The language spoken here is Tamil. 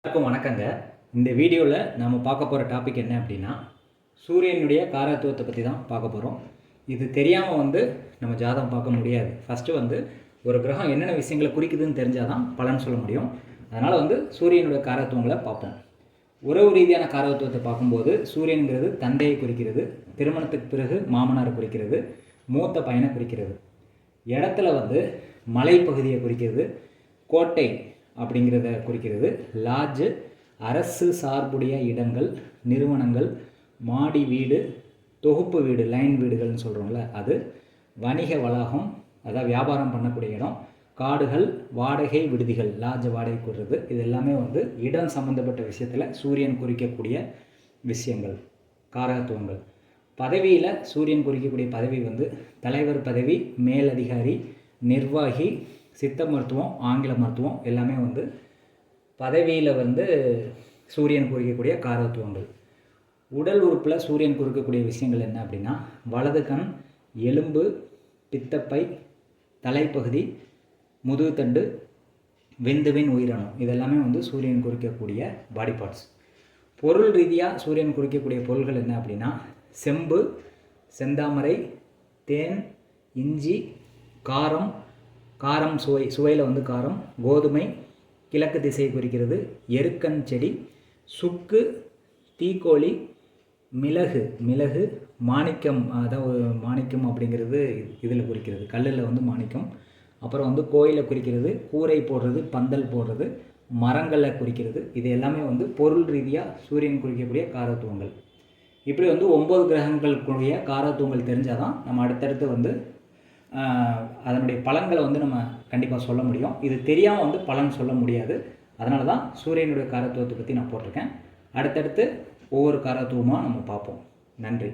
எல்லாருக்கும் வணக்கங்க. இந்த வீடியோவில் நாம் பார்க்க போகிற டாபிக் என்ன அப்படின்னா, சூரியனுடைய காரத்துவத்தை பற்றி தான் பார்க்க போகிறோம். இது தெரியாமல் நம்ம ஜாதகம் பார்க்க முடியாது. ஃபஸ்ட்டு ஒரு கிரகம் என்னென்ன விஷயங்களை குறிக்குதுன்னு தெரிஞ்சால் தான் பலன் சொல்ல முடியும். அதனால் சூரியனுடைய காரத்துவங்களை பார்ப்போம். உறவு ரீதியான காரத்துவத்தை பார்க்கும்போது சூரியனுங்கிறது தந்தையை குறிக்கிறது, திருமணத்துக்கு பிறகு மாமனாரை குறிக்கிறது, மூத்த பையனை குறிக்கிறது. இடத்துல மலைப்பகுதியை குறிக்கிறது, கோட்டை அப்படிங்கிறத குறிக்கிறது, லாட்ஜு, அரசு சார்புடைய இடங்கள், நிறுவனங்கள், மாடி வீடு, தொகுப்பு வீடு, லைன் வீடுகள்னு சொல்கிறோம்ல அது, வணிக வளாகம், அதாவது வியாபாரம் பண்ணக்கூடிய இடம், காடுகள், வாடகை விடுதிகள், லாட்ஜ் வாடகை கொடுறது, இது எல்லாமே இடம் சம்மந்தப்பட்ட விஷயத்தில் சூரியன் குறிக்கக்கூடிய விஷயங்கள், காரகத்துவங்கள். பதவியில் சூரியன் குறிக்கக்கூடிய பதவி தலைவர் பதவி, மேலதிகாரி, நிர்வாகி, சித்த மருத்துவம், ஆங்கில மருத்துவம் எல்லாமே பதவியில் சூரியன் குறிக்கக்கூடிய காரத்துவங்கள். உடல் உறுப்பில் சூரியன் குறிக்கக்கூடிய விஷயங்கள் என்ன அப்படின்னா, வலது கண், எலும்பு, பித்தப்பை, தலைப்பகுதி, முதுகுத்தண்டு, விந்துவின் உயிரணு, இதெல்லாமே சூரியன் குறிக்கக்கூடிய பாடி பார்ட்ஸ். பொருள் ரீதியாக சூரியன் குறிக்கக்கூடிய பொருள்கள் என்ன அப்படின்னா, செம்பு, செந்தாமரை, தேன், இஞ்சி, காரம், சுவையில் காரம், கோதுமை, கிழக்கு திசையை குறிக்கிறது, எருக்கன் செடி, சுக்கு, தீக்கோழி, மிளகு, மாணிக்கம், அதாவது மாணிக்கம் அப்படிங்கிறது இதில் குறிக்கிறது, கல்லில் மாணிக்கம். அப்புறம் கோயிலை குறிக்கிறது, கூரை போடுறது, பந்தல் போடுறது, மரங்களை குறிக்கிறது. இது எல்லாமே பொருள் ரீதியாக சூரியன் குறிக்கக்கூடிய காரத்துவங்கள். இப்படி 9 கிரகங்களுக்குரிய காரத்துவங்கள் தெரிஞ்சால் தான் நம்ம அடுத்தடுத்து அதனுடைய பலன்களை நம்ம கண்டிப்பாக சொல்ல முடியும். இது தெரியாமல் பலன் சொல்ல முடியாது. அதனால தான் சூரியனுடைய காரத்துவத்தை பற்றி நான் போட்டிருக்கேன். அடுத்தடுத்து ஒவ்வொரு காரத்துவமாக நம்ம பார்ப்போம். நன்றி.